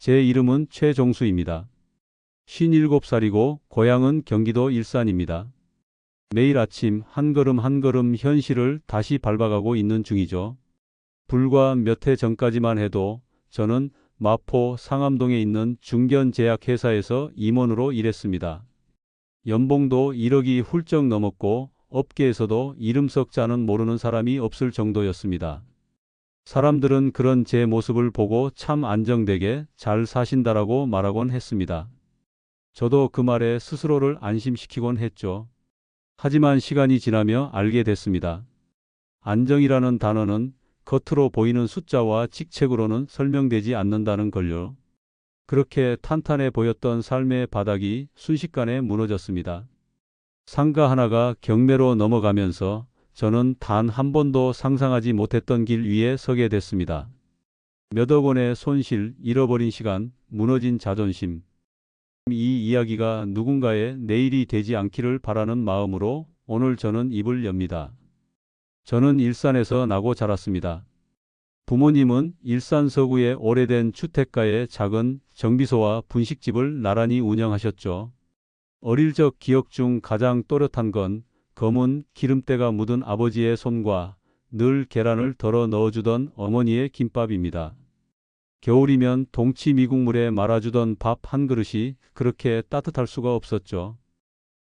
제 이름은 최종수입니다. 57살이고 고향은 경기도 일산입니다. 매일 아침 한 걸음 한 걸음 현실을 다시 밟아가고 있는 중이죠. 불과 몇 해 전까지만 해도 저는 마포 상암동에 있는 중견제약회사에서 임원으로 일했습니다. 연봉도 1억이 훌쩍 넘었고 업계에서도 이름 석자는 모르는 사람이 없을 정도였습니다. 사람들은 그런 제 모습을 보고 참 안정되게 잘 사신다라고 말하곤 했습니다. 저도 그 말에 스스로를 안심시키곤 했죠. 하지만 시간이 지나며 알게 됐습니다. 안정이라는 단어는 겉으로 보이는 숫자와 직책으로는 설명되지 않는다는 걸요. 그렇게 탄탄해 보였던 삶의 바닥이 순식간에 무너졌습니다. 상가 하나가 경매로 넘어가면서 저는 단 한 번도 상상하지 못했던 길 위에 서게 됐습니다. 몇억 원의 손실, 잃어버린 시간, 무너진 자존심. 이 이야기가 누군가의 내일이 되지 않기를 바라는 마음으로 오늘 저는 입을 엽니다. 저는 일산에서 나고 자랐습니다. 부모님은 일산 서구의 오래된 주택가의 작은 정비소와 분식집을 나란히 운영하셨죠. 어릴 적 기억 중 가장 또렷한 건 검은 기름때가 묻은 아버지의 손과 늘 계란을 덜어 넣어주던 어머니의 김밥입니다. 겨울이면 동치 미국물에 말아주던 밥 한 그릇이 그렇게 따뜻할 수가 없었죠.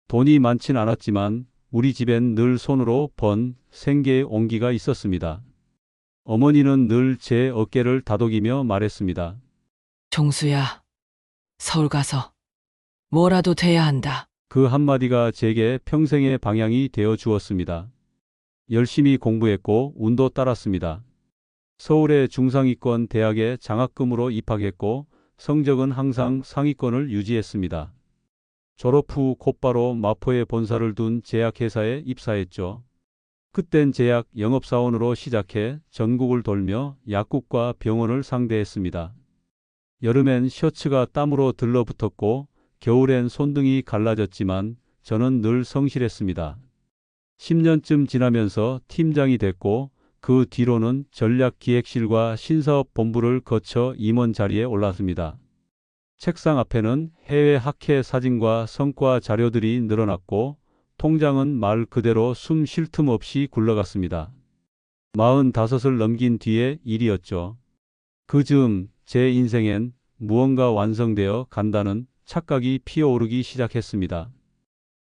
돈이 많진 않았지만 우리 집엔 늘 손으로 번 생계의 온기가 있었습니다. 어머니는 늘 제 어깨를 다독이며 말했습니다. 종수야, 서울 가서 뭐라도 돼야 한다. 그 한마디가 제게 평생의 방향이 되어 주었습니다. 열심히 공부했고 운도 따랐습니다. 서울의 중상위권 대학에 장학금으로 입학했고 성적은 항상 상위권을 유지했습니다. 졸업 후 곧바로 마포에 본사를 둔 제약회사에 입사했죠. 그땐 제약 영업사원으로 시작해 전국을 돌며 약국과 병원을 상대했습니다. 여름엔 셔츠가 땀으로 들러붙었고 겨울엔 손등이 갈라졌지만 저는 늘 성실했습니다. 10년쯤 지나면서 팀장이 됐고 그 뒤로는 전략기획실과 신사업본부를 거쳐 임원 자리에 올랐습니다. 책상 앞에는 해외 학회 사진과 성과 자료들이 늘어났고 통장은 말 그대로 숨 쉴 틈 없이 굴러갔습니다. 45을 넘긴 뒤의 일이었죠. 그 즈음 제 인생엔 무언가 완성되어 간다는 착각이 피어오르기 시작했습니다.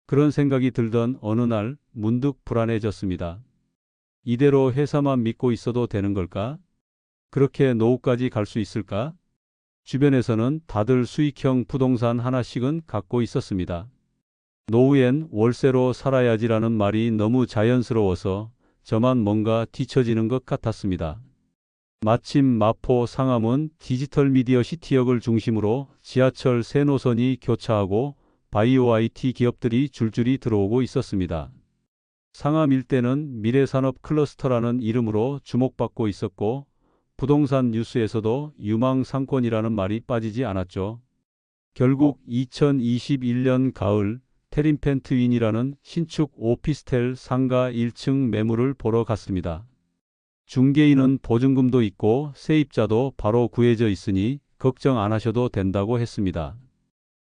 그런 생각이 들던 어느 날 문득 불안해졌습니다. 이대로 회사만 믿고 있어도 되는 걸까? 그렇게 노후까지 갈 수 있을까? 주변에서는 다들 수익형 부동산 하나씩은 갖고 있었습니다. 노후엔 월세로 살아야지라는 말이 너무 자연스러워서 저만 뭔가 뒤처지는 것 같았습니다. 마침 마포 상암은 디지털 미디어 시티역을 중심으로 지하철 새 노선이 교차하고 바이오 IT 기업들이 줄줄이 들어오고 있었습니다. 상암 일대는 미래산업 클러스터라는 이름으로 주목받고 있었고 부동산 뉴스에서도 유망상권이라는 말이 빠지지 않았죠. 결국 2021년 가을 테린펜트윈이라는 신축 오피스텔 상가 1층 매물을 보러 갔습니다. 중개인은 보증금도 있고 세입자도 바로 구해져 있으니 걱정 안 하셔도 된다고 했습니다.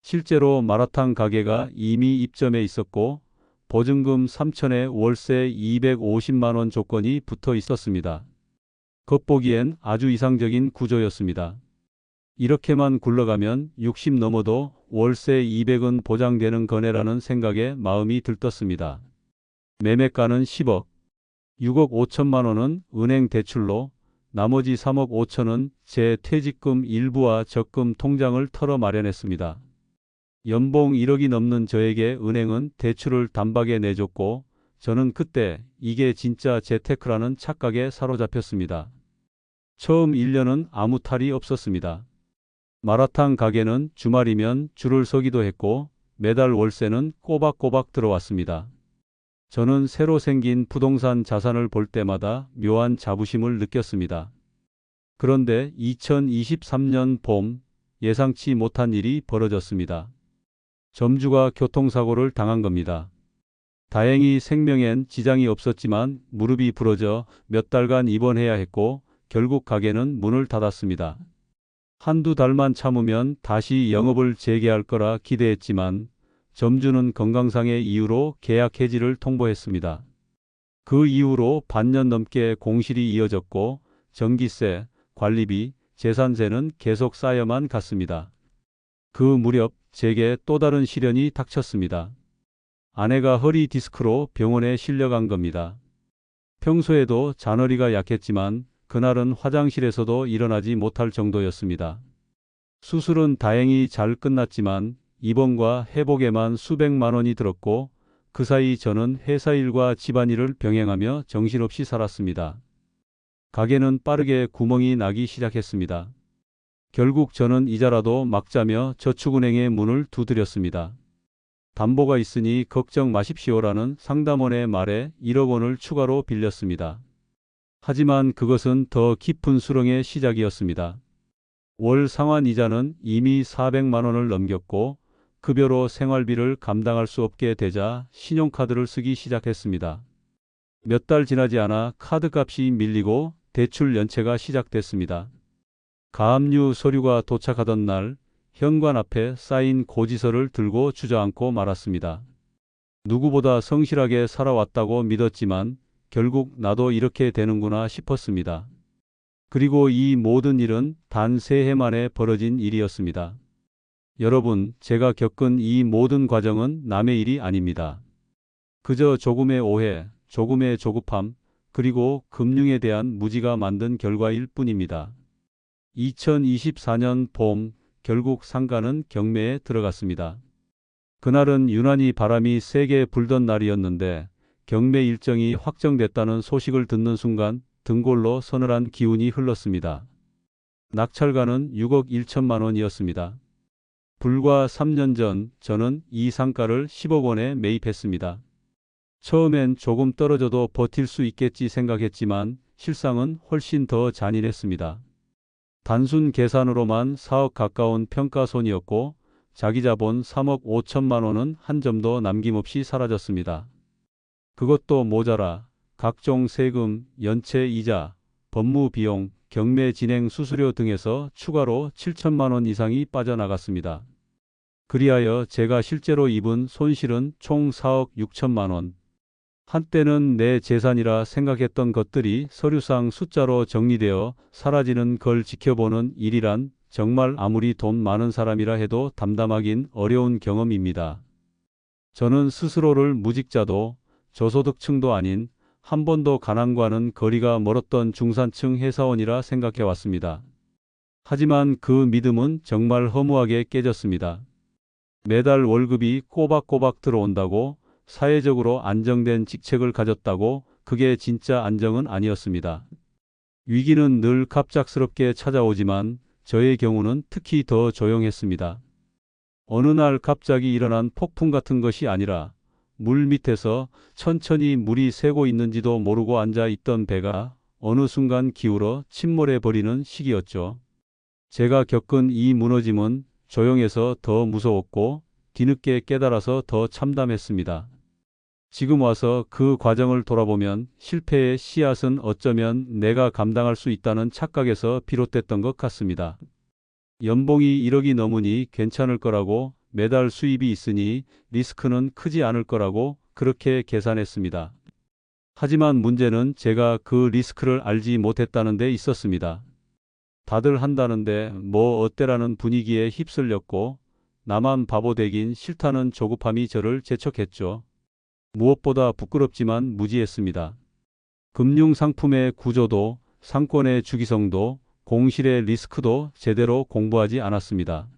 실제로 마라탕 가게가 이미 입점해 있었고 보증금 3천에 월세 250만 원 조건이 붙어 있었습니다. 겉보기엔 아주 이상적인 구조였습니다. 이렇게만 굴러가면 60 넘어도 월세 200은 보장되는 거래라는 생각에 마음이 들떴습니다. 매매가는 10억, 6억 5천만 원은 은행 대출로, 나머지 3억 5천은 제 퇴직금 일부와 적금 통장을 털어 마련했습니다. 연봉 1억이 넘는 저에게 은행은 대출을 단박에 내줬고 저는 그때 이게 진짜 재테크라는 착각에 사로잡혔습니다. 처음 1년은 아무 탈이 없었습니다. 마라탕 가게는 주말이면 줄을 서기도 했고 매달 월세는 꼬박꼬박 들어왔습니다. 저는 새로 생긴 부동산 자산을 볼 때마다 묘한 자부심을 느꼈습니다. 그런데 2023년 봄 예상치 못한 일이 벌어졌습니다. 점주가 교통사고를 당한 겁니다. 다행히 생명엔 지장이 없었지만 무릎이 부러져 몇 달간 입원해야 했고 결국 가게는 문을 닫았습니다. 한두 달만 참으면 다시 영업을 재개할 거라 기대했지만 점주는 건강상의 이유로 계약 해지를 통보했습니다. 그 이후로 반년 넘게 공실이 이어졌고 전기세, 관리비, 재산세는 계속 쌓여만 갔습니다. 그 무렵 제게 또 다른 시련이 닥쳤습니다. 아내가 허리 디스크로 병원에 실려간 겁니다. 평소에도 잔허리가 약했지만 그날은 화장실에서도 일어나지 못할 정도였습니다. 수술은 다행히 잘 끝났지만 입원과 회복에만 수백만 원이 들었고 그 사이 저는 회사 일과 집안일을 병행하며 정신없이 살았습니다. 가게는 빠르게 구멍이 나기 시작했습니다. 결국 저는 이자라도 막자며 저축은행에 문을 두드렸습니다. 담보가 있으니 걱정 마십시오라는 상담원의 말에 1억 원을 추가로 빌렸습니다. 하지만 그것은 더 깊은 수렁의 시작이었습니다. 월 상환 이자는 이미 400만 원을 넘겼고 급여로 생활비를 감당할 수 없게 되자 신용카드를 쓰기 시작했습니다. 몇 달 지나지 않아 카드값이 밀리고 대출 연체가 시작됐습니다. 가압류 서류가 도착하던 날 현관 앞에 쌓인 고지서를 들고 주저앉고 말았습니다. 누구보다 성실하게 살아왔다고 믿었지만 결국 나도 이렇게 되는구나 싶었습니다. 그리고 이 모든 일은 단 3해 만에 벌어진 일이었습니다. 여러분, 제가 겪은 이 모든 과정은 남의 일이 아닙니다. 그저 조금의 오해, 조금의 조급함, 그리고 금융에 대한 무지가 만든 결과일 뿐입니다. 2024년 봄, 결국 상가는 경매에 들어갔습니다. 그날은 유난히 바람이 세게 불던 날이었는데 경매 일정이 확정됐다는 소식을 듣는 순간 등골로 서늘한 기운이 흘렀습니다. 낙찰가는 6억 1천만 원이었습니다. 불과 3년 전 저는 이 상가를 10억 원에 매입했습니다. 처음엔 조금 떨어져도 버틸 수 있겠지 생각했지만 실상은 훨씬 더 잔인했습니다. 단순 계산으로만 4억 가까운 평가손이었고 자기자본 3억 5천만 원은 한 점도 남김없이 사라졌습니다. 그것도 모자라 각종 세금, 연체 이자, 법무 비용, 경매 진행 수수료 등에서 추가로 7천만 원 이상이 빠져나갔습니다. 그리하여 제가 실제로 입은 손실은 총 4억 6천만 원. 한때는 내 재산이라 생각했던 것들이 서류상 숫자로 정리되어 사라지는 걸 지켜보는 일이란 정말 아무리 돈 많은 사람이라 해도 담담하긴 어려운 경험입니다. 저는 스스로를 무직자도 저소득층도 아닌 한 번도 가난과는 거리가 멀었던 중산층 회사원이라 생각해 왔습니다. 하지만 그 믿음은 정말 허무하게 깨졌습니다. 매달 월급이 꼬박꼬박 들어온다고 사회적으로 안정된 직책을 가졌다고 그게 진짜 안정은 아니었습니다. 위기는 늘 갑작스럽게 찾아오지만 저의 경우는 특히 더 조용했습니다. 어느 날 갑자기 일어난 폭풍 같은 것이 아니라 물 밑에서 천천히 물이 새고 있는지도 모르고 앉아 있던 배가 어느 순간 기울어 침몰해 버리는 시기였죠. 제가 겪은 이 무너짐은 조용해서 더 무서웠고 뒤늦게 깨달아서 더 참담했습니다. 지금 와서 그 과정을 돌아보면 실패의 씨앗은 어쩌면 내가 감당할 수 있다는 착각에서 비롯됐던 것 같습니다. 연봉이 1억이 넘으니 괜찮을 거라고, 매달 수입이 있으니 리스크는 크지 않을 거라고 그렇게 계산했습니다. 하지만 문제는 제가 그 리스크를 알지 못했다는 데 있었습니다. 다들 한다는데 뭐 어때라는 분위기에 휩쓸렸고 나만 바보 되긴 싫다는 조급함이 저를 재촉했죠. 무엇보다 부끄럽지만 무지했습니다. 금융상품의 구조도, 상권의 주기성도, 공실의 리스크도 제대로 공부하지 않았습니다.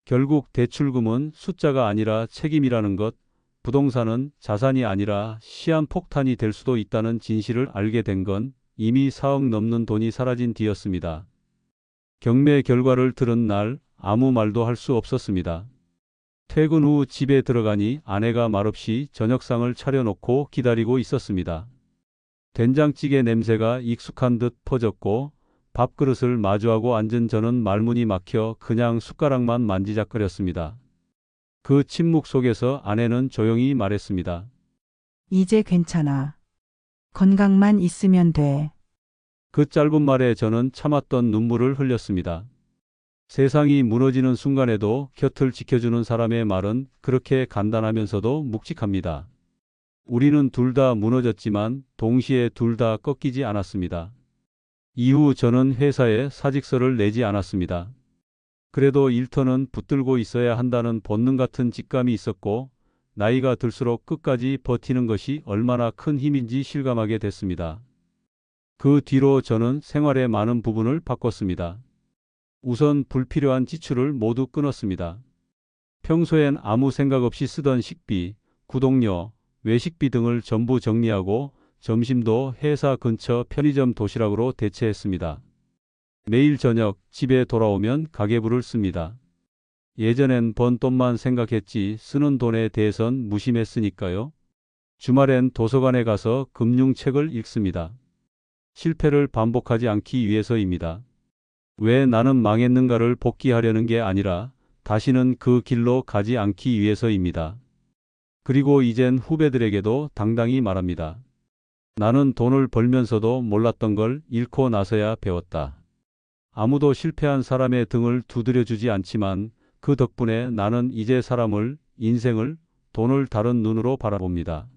결국 대출금은 숫자가 아니라 책임이라는 것, 부동산은 자산이 아니라 시한폭탄이 될 수도 있다는 진실을 알게 된 건 이미 4억 넘는 돈이 사라진 뒤였습니다. 경매 결과를 들은 날 아무 말도 할 수 없었습니다. 퇴근 후 집에 들어가니 아내가 말없이 저녁상을 차려놓고 기다리고 있었습니다. 된장찌개 냄새가 익숙한 듯 퍼졌고 밥그릇을 마주하고 앉은 저는 말문이 막혀 그냥 숟가락만 만지작거렸습니다. 그 침묵 속에서 아내는 조용히 말했습니다. 이제 괜찮아. 건강만 있으면 돼. 그 짧은 말에 저는 참았던 눈물을 흘렸습니다. 세상이 무너지는 순간에도 곁을 지켜주는 사람의 말은 그렇게 간단하면서도 묵직합니다. 우리는 둘 다 무너졌지만 동시에 둘 다 꺾이지 않았습니다. 이후 저는 회사에 사직서를 내지 않았습니다. 그래도 일터는 붙들고 있어야 한다는 본능 같은 직감이 있었고, 나이가 들수록 끝까지 버티는 것이 얼마나 큰 힘인지 실감하게 됐습니다. 그 뒤로 저는 생활의 많은 부분을 바꿨습니다. 우선 불필요한 지출을 모두 끊었습니다. 평소엔 아무 생각 없이 쓰던 식비, 구독료, 외식비 등을 전부 정리하고 점심도 회사 근처 편의점 도시락으로 대체했습니다. 매일 저녁 집에 돌아오면 가계부를 씁니다. 예전엔 번 돈만 생각했지 쓰는 돈에 대해선 무심했으니까요. 주말엔 도서관에 가서 금융책을 읽습니다. 실패를 반복하지 않기 위해서입니다. 왜 나는 망했는가를 복귀하려는 게 아니라 다시는 그 길로 가지 않기 위해서입니다. 그리고 이젠 후배들에게도 당당히 말합니다. 나는 돈을 벌면서도 몰랐던 걸 잃고 나서야 배웠다. 아무도 실패한 사람의 등을 두드려주지 않지만 그 덕분에 나는 이제 사람을, 인생을, 돈을 다른 눈으로 바라봅니다.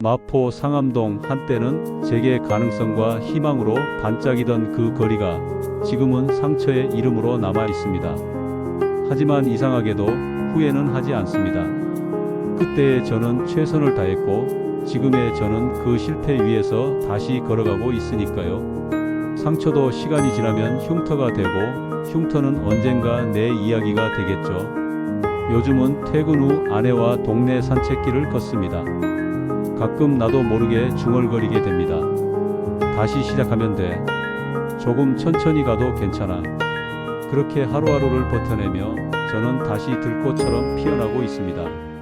마포 상암동 한때는 제게 가능성과 희망으로 반짝이던 그 거리가 지금은 상처의 이름으로 남아 있습니다. 하지만 이상하게도 후회는 하지 않습니다. 그때의 저는 최선을 다했고 지금의 저는 그 실패 위에서 다시 걸어가고 있으니까요. 상처도 시간이 지나면 흉터가 되고 흉터는 언젠가 내 이야기가 되겠죠. 요즘은 퇴근 후 아내와 동네 산책길을 걷습니다. 가끔 나도 모르게 중얼거리게 됩니다. 다시 시작하면 돼. 조금 천천히 가도 괜찮아. 그렇게 하루하루를 버텨내며 저는 다시 들꽃처럼 피어나고 있습니다.